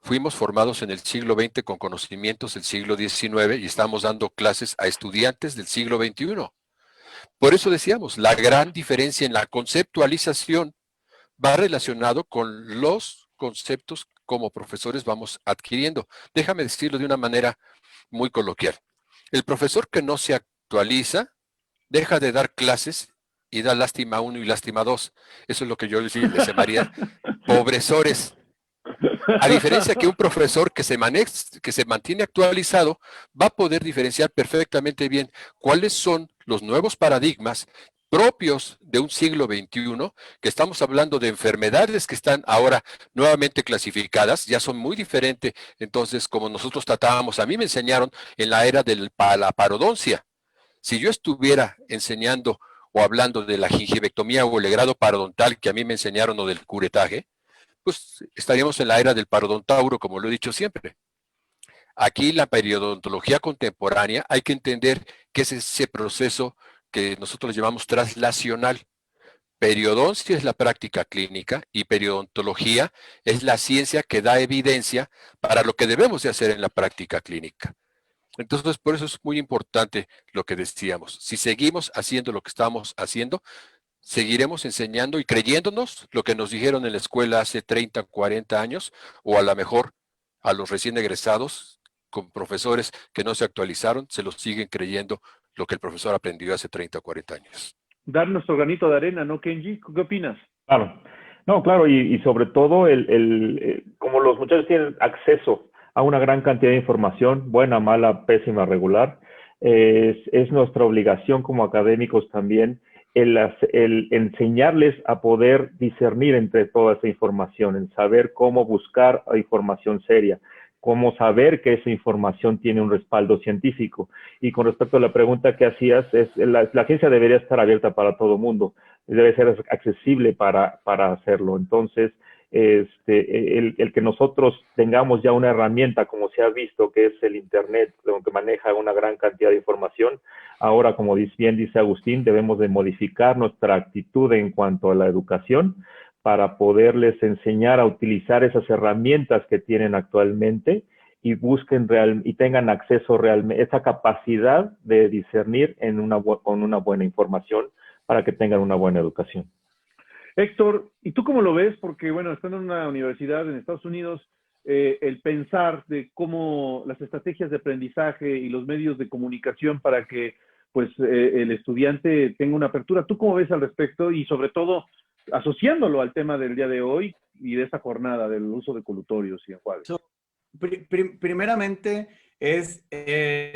fuimos formados en el siglo XX con conocimientos del siglo XIX y estamos dando clases a estudiantes del siglo XXI. Por eso decíamos, la gran diferencia en la conceptualización va relacionado con los conceptos como profesores vamos adquiriendo. Déjame decirlo de una manera muy coloquial. El profesor que no se actualiza deja de dar clases y da lástima a uno y lástima a dos. Eso es lo que yo les llamaría pobresores. A diferencia que un profesor que se mantiene actualizado va a poder diferenciar perfectamente bien cuáles son los nuevos paradigmas propios de un siglo XXI, que estamos hablando de enfermedades que están ahora nuevamente clasificadas, ya son muy diferentes. Entonces, como nosotros tratábamos, a mí me enseñaron en la era de la parodoncia. Si yo estuviera enseñando o hablando de la gingivectomía o el legrado parodontal que a mí me enseñaron o del curetaje, pues estaríamos en la era del parodontauro, como lo he dicho siempre. Aquí la periodontología contemporánea hay que entender que es ese proceso que nosotros llamamos translacional. Periodoncia es la práctica clínica y periodontología es la ciencia que da evidencia para lo que debemos de hacer en la práctica clínica. Entonces, por eso es muy importante lo que decíamos. Si seguimos haciendo lo que estamos haciendo, seguiremos enseñando y creyéndonos lo que nos dijeron en la escuela hace 30, 40 años, o a lo mejor a los recién egresados, con profesores que no se actualizaron, se los siguen creyendo lo que el profesor aprendió hace 30 o 40 años.
Dar nuestro granito de arena, ¿no, Kenji? ¿Qué opinas?
Claro, no, claro, y sobre todo como los muchachos tienen acceso a una gran cantidad de información, buena, mala, pésima, regular, es nuestra obligación como académicos también el enseñarles a poder discernir entre toda esa información, en saber cómo buscar información seria, cómo saber que esa información tiene un respaldo científico. Y con respecto a la pregunta que hacías, la ciencia debería estar abierta para todo mundo, debe ser accesible para hacerlo. Entonces, el que nosotros tengamos ya una herramienta, como se ha visto, que es el Internet, que maneja una gran cantidad de información. Ahora, como bien dice Agustín, debemos de modificar nuestra actitud en cuanto a la educación para poderles enseñar a utilizar esas herramientas que tienen actualmente y busquen y tengan acceso realmente, esa capacidad de discernir con una buena información para que tengan una buena educación.
Héctor, ¿y tú cómo lo ves? Porque, bueno, estando en una universidad en Estados Unidos, el pensar de cómo las estrategias de aprendizaje y los medios de comunicación para que pues el estudiante tenga una apertura. ¿Tú cómo ves al respecto? Y sobre todo, asociándolo al tema del día de hoy y de esta jornada del uso de colutorios y enjuagues.
Primeramente,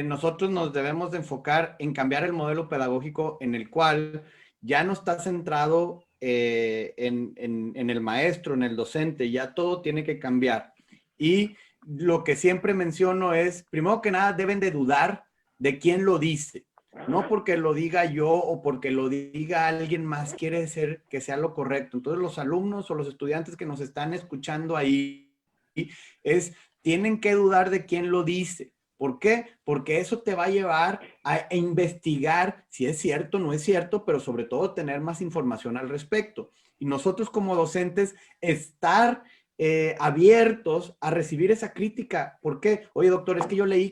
nosotros nos debemos de enfocar en cambiar el modelo pedagógico en el cual ya no está centrado en el maestro, en el docente, ya todo tiene que cambiar. Y lo que siempre menciono es, primero que nada, deben de dudar de quién lo dice. No porque lo diga yo o porque lo diga alguien más quiere decir que sea lo correcto. Entonces los alumnos o los estudiantes que nos están escuchando ahí tienen que dudar de quién lo dice. ¿Por qué? Porque eso te va a llevar a investigar si es cierto o no es cierto, pero sobre todo tener más información al respecto. Y nosotros como docentes estar abiertos a recibir esa crítica. ¿Por qué? Oye, doctor, es que yo leí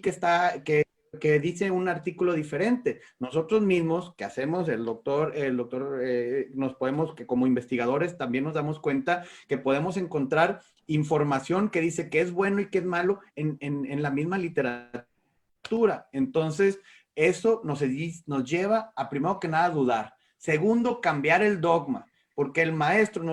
que dice un artículo diferente. Nosotros mismos, que hacemos, nos podemos, que como investigadores también nos damos cuenta que podemos encontrar información que dice que es bueno y que es malo en la misma literatura. Entonces, eso nos lleva a, primero que nada, dudar. Segundo, cambiar el dogma. Porque el maestro,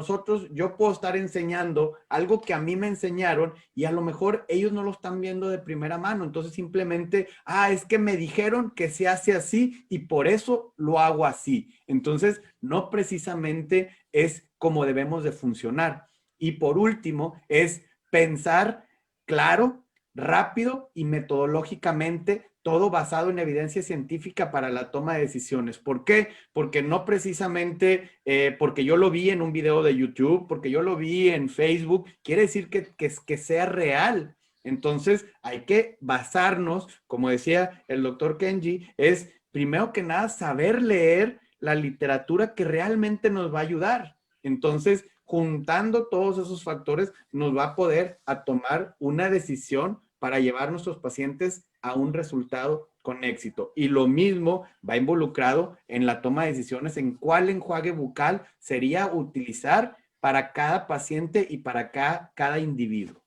yo puedo estar enseñando algo que a mí me enseñaron y a lo mejor ellos no lo están viendo de primera mano. Entonces simplemente, es que me dijeron que se hace así y por eso lo hago así. Entonces, no precisamente es como debemos de funcionar. Y por último, es pensar claro, rápido y metodológicamente, todo basado en evidencia científica para la toma de decisiones. ¿Por qué? Porque no precisamente porque yo lo vi en un video de YouTube, porque yo lo vi en Facebook, quiere decir que sea real. Entonces hay que basarnos, como decía el doctor Kenji, es primero que nada saber leer la literatura que realmente nos va a ayudar. Entonces, juntando todos esos factores, nos va a poder a tomar una decisión para llevar a nuestros pacientes a un resultado con éxito. Y lo mismo va involucrado en la toma de decisiones en cuál enjuague bucal sería utilizar para cada paciente y para cada individuo.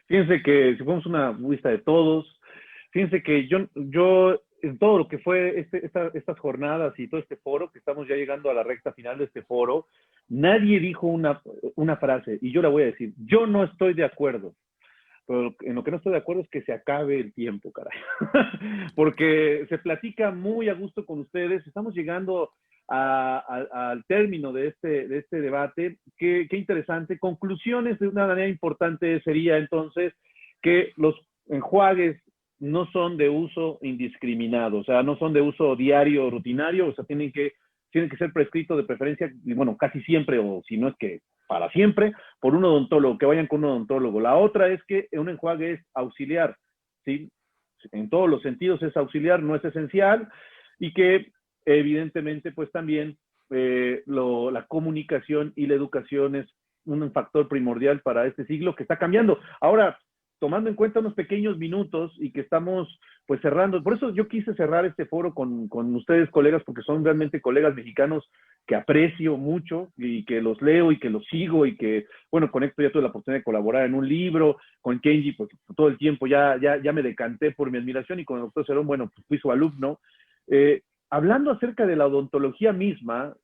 Fíjense que si fuéramos una lista de todos, fíjense que yo en todo lo que fue estas jornadas y todo este foro, que estamos ya llegando a la recta final de este foro, nadie dijo una frase, y yo la voy a decir, yo no estoy de acuerdo. Pero en lo que no estoy de acuerdo es que se acabe el tiempo, caray. Porque se platica muy a gusto con ustedes. Estamos llegando al término de este debate. Qué interesante. Conclusiones de una manera importante sería entonces que los enjuagues no son de uso indiscriminado, o sea, no son de uso diario o rutinario, o sea, tienen que ser prescritos de preferencia, y bueno, casi siempre, o si no es que para siempre, por un odontólogo, que vayan con un odontólogo. La otra es que un enjuague es auxiliar, ¿sí? En todos los sentidos es auxiliar, no es esencial, y que evidentemente pues también la comunicación y la educación es un factor primordial para este siglo que está cambiando. Ahora, tomando en cuenta unos pequeños minutos y que estamos pues cerrando, por eso yo quise cerrar este foro con ustedes, colegas, porque son realmente colegas mexicanos que aprecio mucho y que los leo y que los sigo y que, bueno, con esto ya tuve la oportunidad de colaborar en un libro, con Kenji, pues todo el tiempo ya me decanté por mi admiración y con el doctor Cerón, bueno, pues fui su alumno. Hablando acerca de la odontología misma,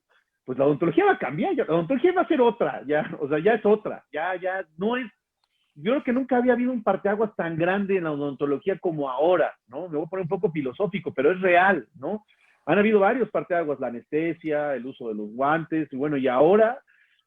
pues la odontología va a cambiar, la odontología va a ser otra, o sea, ya es otra, ya no es. Yo creo que nunca había habido un parteaguas tan grande en la odontología como ahora, ¿no? Me voy a poner un poco filosófico, pero es real, ¿no? Han habido varios parteaguas, la anestesia, el uso de los guantes, y bueno, y ahora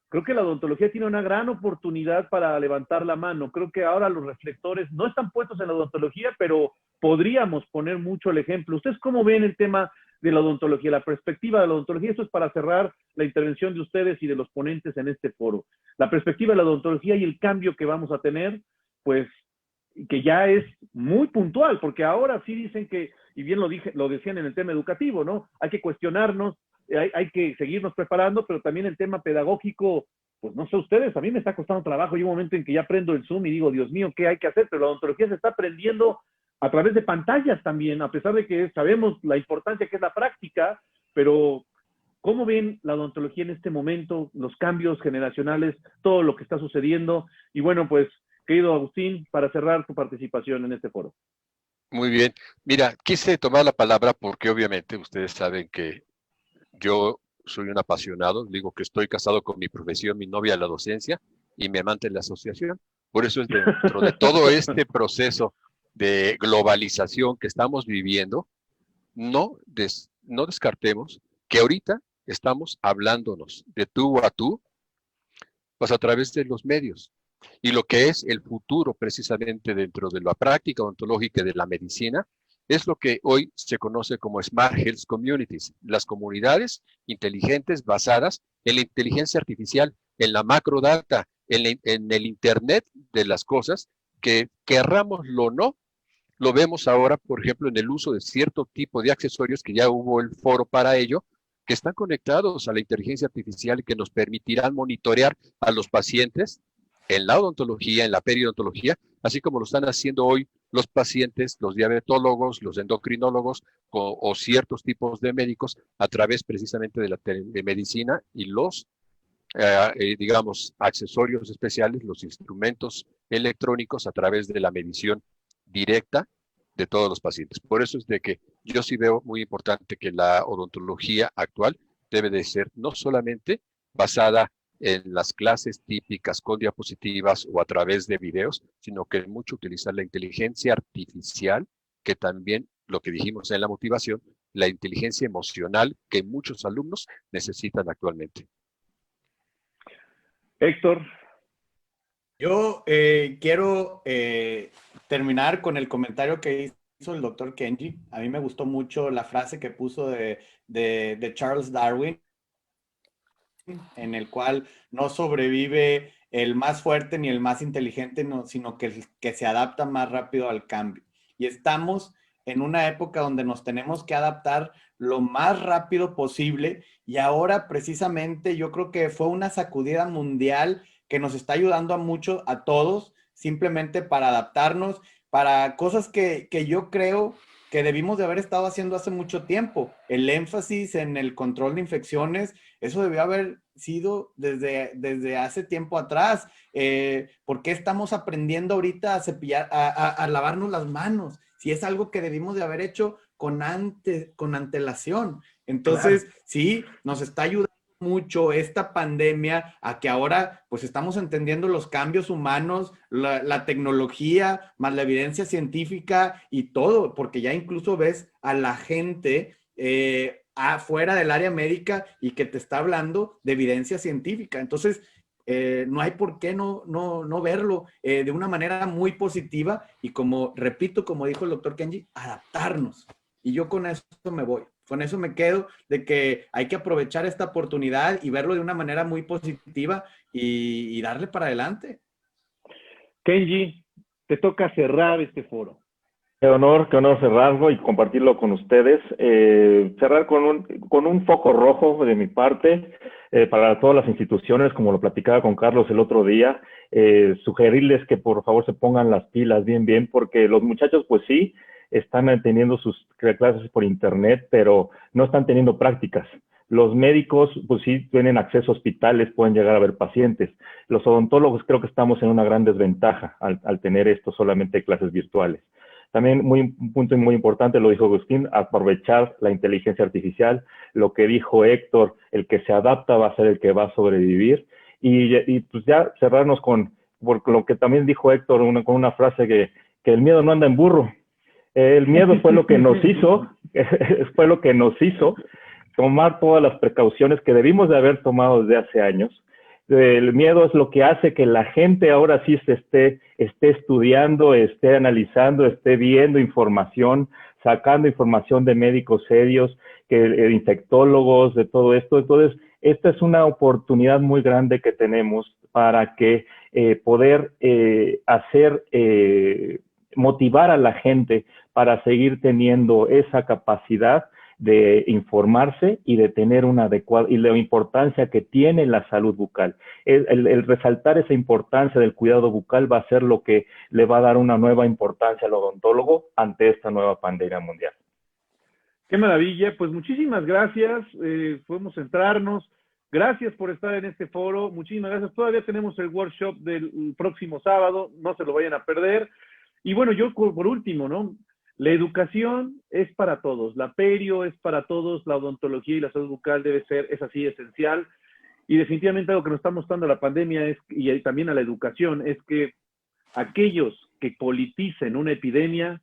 creo que la odontología tiene una gran oportunidad para levantar la mano. Creo que ahora los reflectores no están puestos en la odontología, pero podríamos poner mucho el ejemplo. ¿Ustedes cómo ven el tema de la odontología, la perspectiva de la odontología. Eso es para cerrar la intervención de ustedes y de los ponentes en este foro. La perspectiva de la odontología y el cambio que vamos a tener, pues, que ya es muy puntual, porque ahora sí dicen que, y bien lo decían en el tema educativo, ¿no? Hay que cuestionarnos, hay que seguirnos preparando, pero también el tema pedagógico, pues no sé ustedes, a mí me está costando trabajo. Hay un momento en que ya prendo el Zoom y digo, Dios mío, ¿qué hay que hacer? Pero la odontología se está aprendiendo a través de pantallas también, a pesar de que sabemos la importancia que es la práctica, pero ¿cómo ven la odontología en este momento, los cambios generacionales, todo lo que está sucediendo? Y bueno, pues, querido Agustín, para cerrar tu participación en este foro.
Muy bien. Mira, quise tomar la palabra porque obviamente ustedes saben que yo soy un apasionado, digo que estoy casado con mi profesión, mi novia la docencia y mi amante la asociación. Por eso es dentro de todo este proceso de globalización que estamos viviendo, no descartemos que ahorita estamos hablándonos de tú a tú, pues a través de los medios. Y lo que es el futuro precisamente dentro de la práctica odontológica de la medicina es lo que hoy se conoce como Smart Health Communities, las comunidades inteligentes basadas en la inteligencia artificial, en la macrodata, en el Internet de las cosas, que querrámoslo o no, lo vemos ahora, por ejemplo, en el uso de cierto tipo de accesorios, que ya hubo el foro para ello, que están conectados a la inteligencia artificial y que nos permitirán monitorear a los pacientes en la odontología, en la periodontología, así como lo están haciendo hoy los pacientes, los diabetólogos, los endocrinólogos o ciertos tipos de médicos a través precisamente de la telemedicina y los, digamos, accesorios especiales, los instrumentos electrónicos a través de la medición directa de todos los pacientes. Por eso es de que yo sí veo muy importante que la odontología actual debe de ser no solamente basada en las clases típicas con diapositivas o a través de videos, sino que mucho utilizar la inteligencia artificial, que también lo que dijimos en la motivación, la inteligencia emocional que muchos alumnos necesitan actualmente.
Héctor.
Yo quiero terminar con el comentario que hizo el doctor Kenji. A mí me gustó mucho la frase que puso de Charles Darwin, en el cual no sobrevive el más fuerte ni el más inteligente, no, sino que el que se adapta más rápido al cambio. Y estamos en una época donde nos tenemos que adaptar lo más rápido posible, y ahora precisamente yo creo que fue una sacudida mundial que nos está ayudando a todos, simplemente para adaptarnos, para cosas que yo creo que debimos de haber estado haciendo hace mucho tiempo. El énfasis en el control de infecciones, eso debió haber sido desde hace tiempo atrás. ¿Por qué estamos aprendiendo ahorita a cepillar, a lavarnos las manos? Si es algo que debimos de haber hecho con antelación. Entonces, claro, sí, nos está ayudando mucho esta pandemia a que ahora pues estamos entendiendo los cambios humanos, la tecnología, más la evidencia científica y todo, porque ya incluso ves a la gente afuera del área médica y que te está hablando de evidencia científica. Entonces, no hay por qué no verlo de una manera muy positiva y, como repito, como dijo el doctor Kenji, adaptarnos. Y yo con eso me voy. Con eso me quedo, de que hay que aprovechar esta oportunidad y verlo de una manera muy positiva y darle para adelante.
Kenji, te toca cerrar este foro.
Qué honor cerrarlo y compartirlo con ustedes. Cerrar con un foco rojo de mi parte para todas las instituciones, como lo platicaba con Carlos el otro día, sugerirles que por favor se pongan las pilas bien, porque los muchachos pues sí, están teniendo sus clases por internet, pero no están teniendo prácticas. Los médicos, pues sí, tienen acceso a hospitales, pueden llegar a ver pacientes. Los odontólogos creo que estamos en una gran desventaja al tener esto solamente clases virtuales. También un punto muy importante, lo dijo Agustín, aprovechar la inteligencia artificial. Lo que dijo Héctor, el que se adapta va a ser el que va a sobrevivir. Y pues ya cerrarnos con lo que también dijo Héctor, con una frase que el miedo no anda en burro. El miedo fue lo que nos hizo, tomar todas las precauciones que debimos de haber tomado desde hace años. El miedo es lo que hace que la gente ahora sí se esté estudiando, esté analizando, esté viendo información, sacando información de médicos serios, de infectólogos, de todo esto. Entonces, esta es una oportunidad muy grande que tenemos para que poder motivar a la gente para seguir teniendo esa capacidad de informarse y de tener una adecuada, y la importancia que tiene la salud bucal. El resaltar esa importancia del cuidado bucal va a ser lo que le va a dar una nueva importancia al odontólogo ante esta nueva pandemia mundial.
Qué maravilla, pues muchísimas gracias, podemos centrarnos. Gracias por estar en este foro, muchísimas gracias. Todavía tenemos el workshop del próximo sábado, no se lo vayan a perder. Y bueno, yo por último, ¿no? La educación es para todos, la perio es para todos, la odontología y la salud bucal es así esencial. Y definitivamente algo que nos está mostrando la pandemia y también a la educación es que aquellos que politicen una epidemia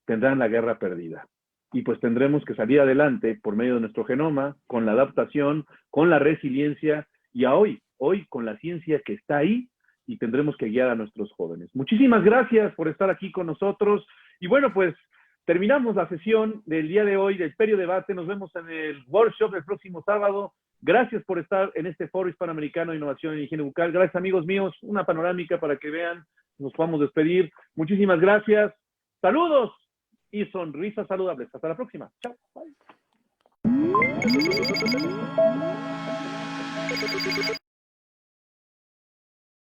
tendrán la guerra perdida. Y pues tendremos que salir adelante por medio de nuestro genoma, con la adaptación, con la resiliencia y hoy con la ciencia que está ahí, y tendremos que guiar a nuestros jóvenes. Muchísimas gracias por estar aquí con nosotros. Y bueno, pues terminamos la sesión del día de hoy del Perio Debate. Nos vemos en el workshop del próximo sábado. Gracias por estar en este Foro Hispanoamericano de Innovación en Higiene Bucal. Gracias, amigos míos. Una panorámica para que vean. Nos podamos despedir. Muchísimas gracias. Saludos y sonrisas saludables. Hasta la próxima. Chao. Bye.